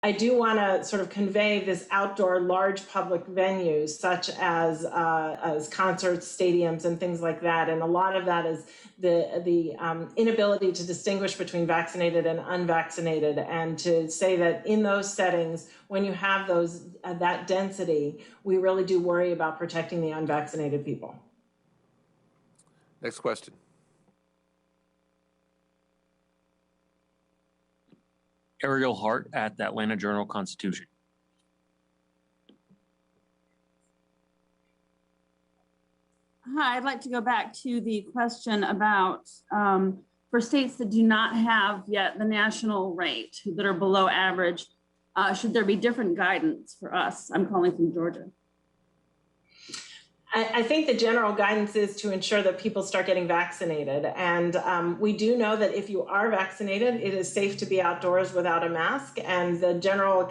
I do want to sort of convey this outdoor large public venues such as concerts, stadiums, and things like that. And a lot of that is the inability to distinguish between vaccinated and unvaccinated, and to say that in those settings, when you have those that density, we really do worry about protecting the unvaccinated people. Next question. Ariel Hart at the Atlanta Journal-Constitution. Hi, I'd like to go back to the question about for states that do not have yet the national rate, that are below average, should there be different guidance for us? I'm calling from Georgia. I think the general guidance is to ensure that people start getting vaccinated. And we do know that if you are vaccinated, it is safe to be outdoors without a mask. And the general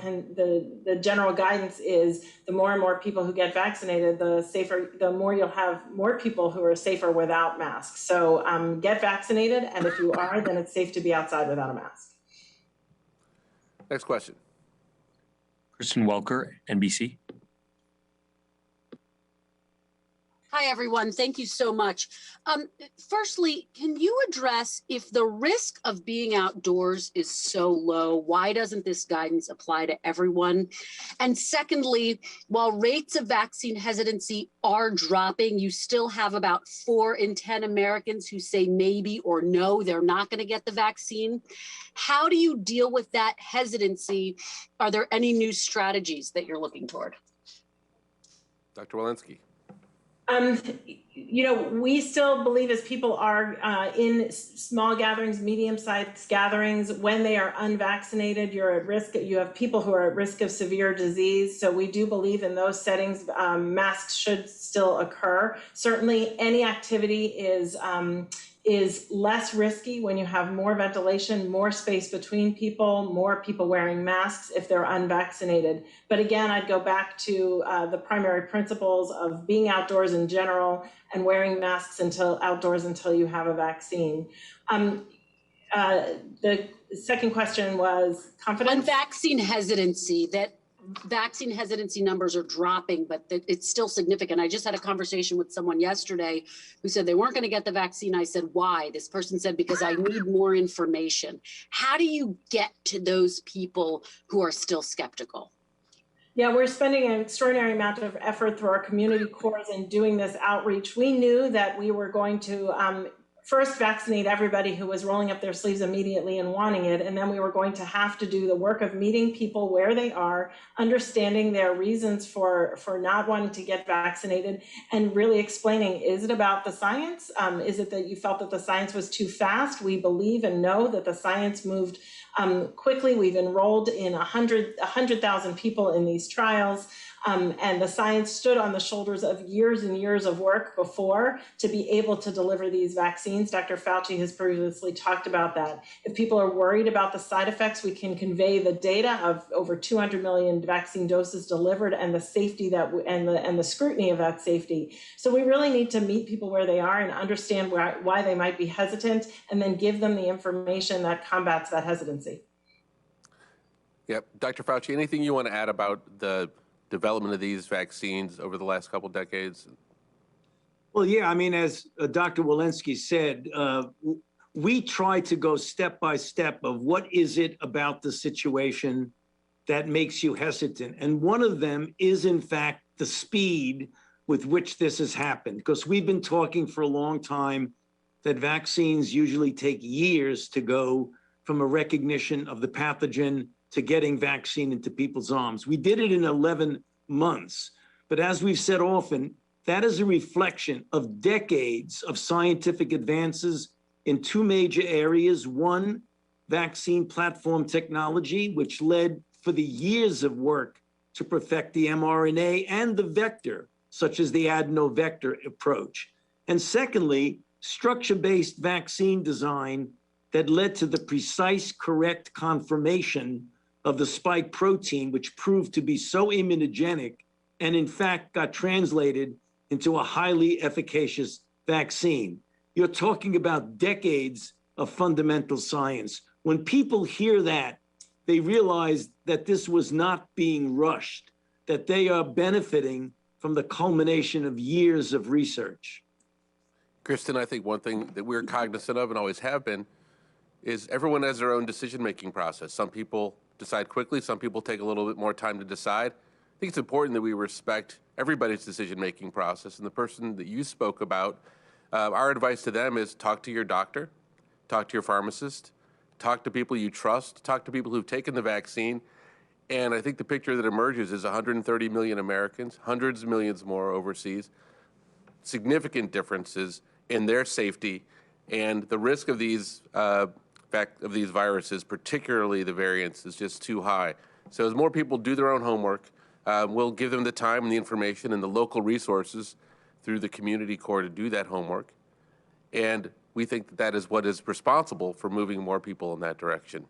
guidance is the more and more people who get vaccinated, the safer, the more you'll have more people who are safer without masks. So get vaccinated. And if you are, then it's safe to be outside without a mask. Next question. Kristen Welker, NBC. Hi, everyone. Thank you so much. Firstly, can you address if the risk of being outdoors is so low, why doesn't this guidance apply to everyone? And secondly, while rates of vaccine hesitancy are dropping, you still have about 4 in 10 Americans who say maybe or no, they're not going to get the vaccine. How do you deal with that hesitancy? Are there any new strategies that you're looking toward? Dr. Walensky. You know, we still believe as people are in small gatherings, medium-sized gatherings, when they are unvaccinated, you're at risk. You have people who are at risk of severe disease. So we do believe in those settings, masks should still occur. Certainly, any activity is less risky when you have more ventilation, more space between people, more people wearing masks if they're unvaccinated. But again, I'd go back to the primary principles of being outdoors in general and wearing masks outdoors until you have a vaccine. The second question was confidence? On vaccine hesitancy, that vaccine hesitancy numbers are dropping, but it's still significant. I just had a conversation with someone yesterday who said they weren't going to get the vaccine. I said, why? This person said, because I need more information. How do you get to those people who are still skeptical? Yeah, we're spending an extraordinary amount of effort through our community corps in doing this outreach. We knew that we were going to first vaccinate everybody who was rolling up their sleeves immediately and wanting it. And then we were going to have to do the work of meeting people where they are, understanding their reasons for not wanting to get vaccinated, and really explaining, is it about the science? Is it that you felt that the science was too fast? We believe and know that the science moved quickly. We've enrolled in 100,000 people in these trials. And the science stood on the shoulders of years and years of work before to be able to deliver these vaccines. Dr. Fauci has previously talked about that. If people are worried about the side effects, we can convey the data of over 200 million vaccine doses delivered and the safety and the scrutiny of that safety. So we really need to meet people where they are and understand why they might be hesitant, and then give them the information that combats that hesitancy. Yep. Dr. Fauci, anything you want to add about the development of these vaccines over the last couple decades? Well, yeah, I mean, as Dr. Walensky said, we try to go step by step of what is it about the situation that makes you hesitant. And one of them is, in fact, the speed with which this has happened, because we've been talking for a long time that vaccines usually take years to go from a recognition of the pathogen to getting vaccine into people's arms. We did it in 11 months. But as we've said often, that is a reflection of decades of scientific advances in 2 major areas. One, vaccine platform technology, which led for the years of work to perfect the mRNA and the vector, such as the adenovector approach. And secondly, structure-based vaccine design that led to the precise, correct conformation of the spike protein, which proved to be so immunogenic and in fact got translated into a highly efficacious vaccine. You're talking about decades of fundamental science. When people hear that, they realized that this was not being rushed, that they are benefiting from the culmination of years of research. Kristen, I think one thing that we're cognizant of and always have been is everyone has their own decision-making process. Some people decide quickly, some people take a little bit more time to decide. I think it's important that we respect everybody's decision-making process. And the person that you spoke about, our advice to them is talk to your doctor, talk to your pharmacist, talk to people you trust, talk to people who've taken the vaccine. And I think the picture that emerges is 130 million Americans, hundreds of millions more overseas, significant differences in their safety, and the risk of these viruses, particularly the variants, is just too high. So as more people do their own homework, we'll give them the time and the information and the local resources through the community core to do that homework. And we think that that is what is responsible for moving more people in that direction.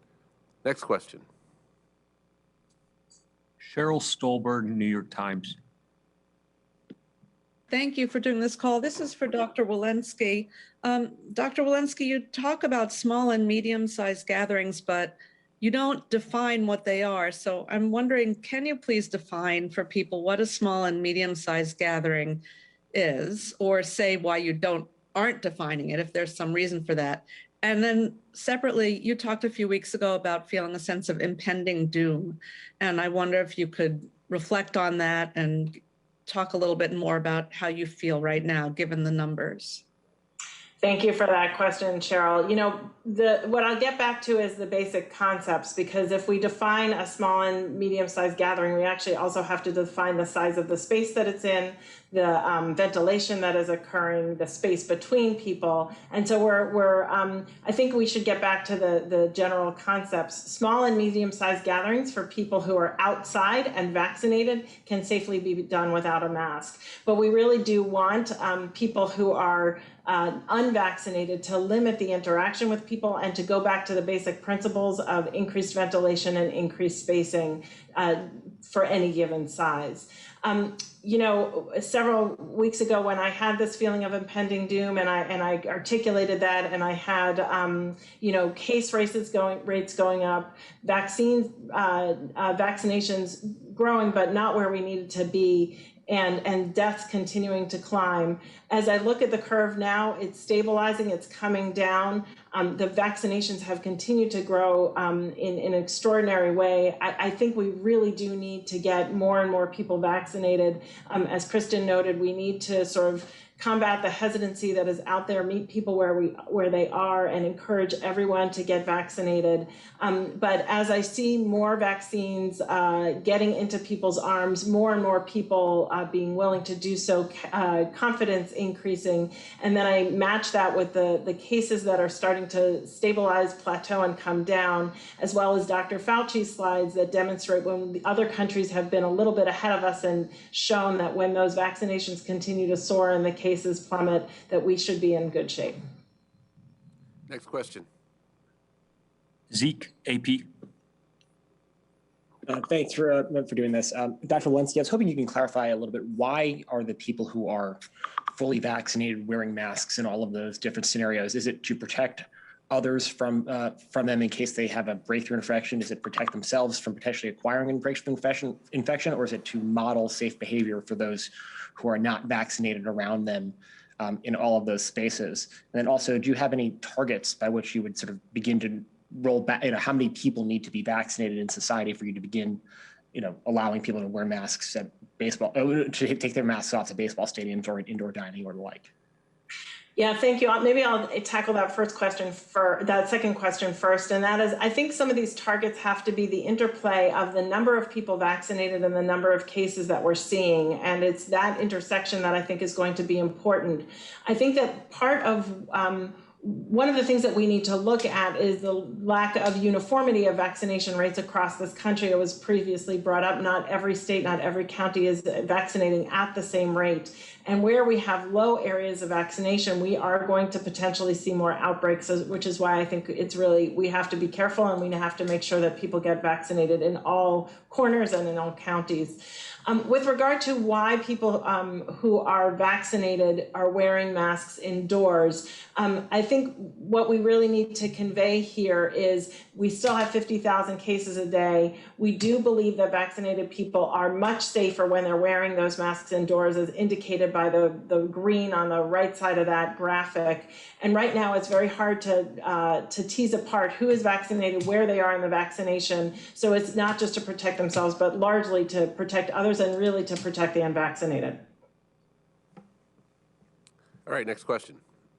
Next question. Cheryl Stolberg, New York Times. Thank you for doing this call. This is for Dr. Walensky. Dr. Walensky, you talk about small and medium-sized gatherings, but you don't define what they are. So I'm wondering, can you please define for people what a small and medium-sized gathering is, or say why you aren't defining it, if there's some reason for that? And then separately, you talked a few weeks ago about feeling a sense of impending doom. And I wonder if you could reflect on that and talk a little bit more about how you feel right now, given the numbers. Thank you for that question, Cheryl. You know, what I'll get back to is the basic concepts, because if we define a small and medium-sized gathering, we actually also have to define the size of the space that it's in, the ventilation that is occurring, the space between people. And so I think we should get back to the general concepts. Small and medium-sized gatherings for people who are outside and vaccinated can safely be done without a mask. But we really do want people who are unvaccinated to limit the interaction with people and to go back to the basic principles of increased ventilation and increased spacing for any given size. You know, several weeks ago when I had this feeling of impending doom and I articulated that, and I had, you know, case rates going up, vaccinations growing, but not where we needed to be, and deaths continuing to climb. As I look at the curve now, it's stabilizing, it's coming down. The vaccinations have continued to grow in an extraordinary way. I think we really do need to get more and more people vaccinated. As Kristen noted, we need to sort of combat the hesitancy that is out there, meet people where they are, and encourage everyone to get vaccinated. But as I see more vaccines getting into people's arms, more and more people being willing to do so, confidence increasing, and then I match that with the cases that are starting to stabilize, plateau, and come down, as well as Dr. Fauci's slides that demonstrate when the other countries have been a little bit ahead of us and shown that when those vaccinations continue to soar and the cases plummet, that we should be in good shape. Next question. Zeke, AP. Thanks for doing this. Dr. Walensky, I was hoping you can clarify a little bit, why are the people who are fully vaccinated wearing masks in all of those different scenarios? Is it to protect others from them in case they have a breakthrough infection? Is it protect themselves from potentially acquiring a breakthrough infection, or is it to model safe behavior for those who are not vaccinated around them in all of those spaces? And then also, do you have any targets by which you would sort of begin to roll back, how many people need to be vaccinated in society for you to begin, allowing people to wear masks at baseball, to take their masks off at baseball stadiums or indoor dining or the like? Yeah, thank you. Maybe I'll tackle that second question first. And that is, I think some of these targets have to be the interplay of the number of people vaccinated and the number of cases that we're seeing. And it's that intersection that I think is going to be important. I think that part of one of the things that we need to look at is the lack of uniformity of vaccination rates across this country. It was previously brought up, not every state, not every county is vaccinating at the same rate. And where we have low areas of vaccination, we are going to potentially see more outbreaks, which is why I think we have to be careful, and we have to make sure that people get vaccinated in all corners and in all counties. With regard to why people who are vaccinated are wearing masks indoors, I think think what we really need to convey here is we still have 50,000 cases a day. We do believe that vaccinated people are much safer when they're wearing those masks indoors, as indicated by the green on the right side of that graphic. And right now, it's very hard to tease apart who is vaccinated, where they are in the vaccination. So it's not just to protect themselves, but largely to protect others and really to protect the unvaccinated. All right, next question.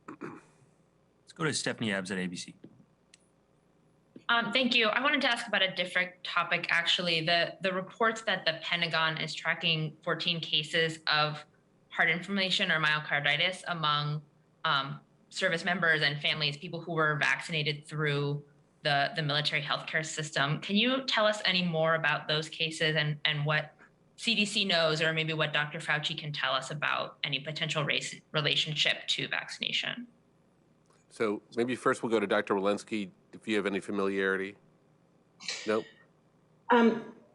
Let's go to Stephanie Abbs at ABC. Thank you. I wanted to ask about a different topic, actually. The reports that the Pentagon is tracking 14 cases of heart inflammation or myocarditis among service members and families, people who were vaccinated through the military healthcare system. Can you tell us any more about those cases and what CDC knows, or maybe what Dr. Fauci can tell us about any potential relationship to vaccination? So maybe first we'll go to Dr. Walensky, if you have any familiarity. Nope.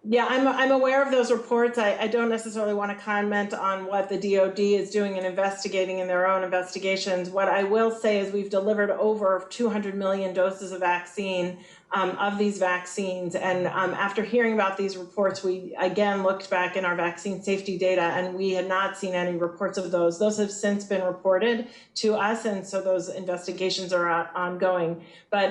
Yeah, I'm aware of those reports. I don't necessarily want to comment on what the DOD is doing and investigating in their own investigations. What I will say is we've delivered over 200 million doses of vaccine, of these vaccines. And after hearing about these reports, we again looked back in our vaccine safety data, and we had not seen any reports of those. Those have since been reported to us, and so those investigations are ongoing. But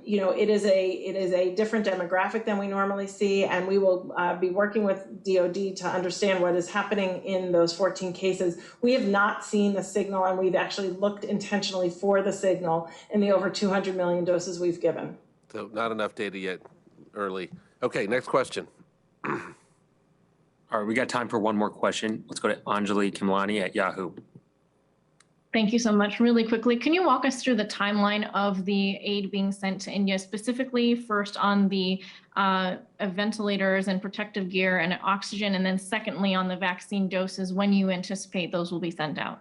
you know, it is a different demographic than we normally see, and we will be working with DOD to understand what is happening in those 14 cases. We have not seen the signal, and we've actually looked intentionally for the signal in the over 200 million doses we've given. So not enough data yet, early. Okay, next question. All right, we got time for one more question. Let's go to Anjali Kimlani at Yahoo. Thank you so much. Really quickly, can you walk us through the timeline of the aid being sent to India, specifically first on the ventilators and protective gear and oxygen, and then secondly on the vaccine doses, when you anticipate those will be sent out?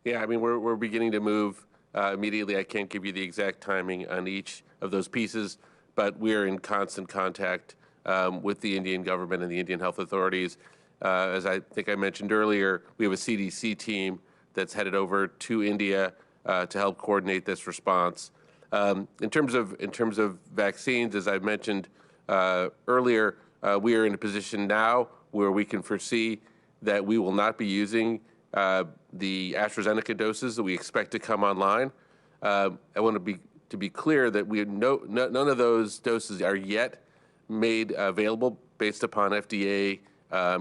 Yeah, I mean, we're beginning to move immediately. I can't give you the exact timing on each of those pieces, but we're in constant contact with the Indian government and the Indian health authorities. As I think I mentioned earlier, we have a CDC team that's headed over to India to help coordinate this response. In terms of vaccines, as I mentioned earlier, we are in a position now where we can foresee that we will not be using the AstraZeneca doses that we expect to come online. I want to be clear that none of those doses are yet made available based upon FDA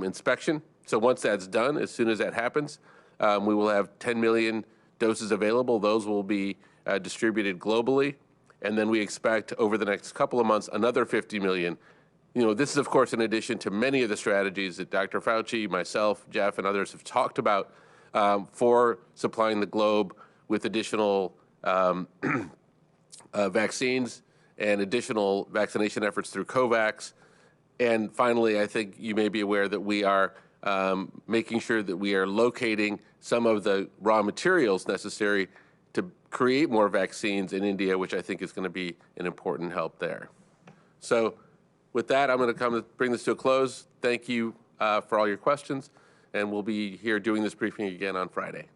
inspection. So once that's done, as soon as that happens, we will have 10 million doses available. Those will be distributed globally. And then we expect over the next couple of months, another 50 million. You know, this is, of course, in addition to many of the strategies that Dr. Fauci, myself, Jeff, and others have talked about for supplying the globe with additional vaccines and additional vaccination efforts through COVAX. And finally, I think you may be aware that we are making sure that we are locating some of the raw materials necessary to create more vaccines in India, which I think is going to be an important help there. So with that, I'm going to bring this to a close. Thank you for all your questions, and we'll be here doing this briefing again on Friday.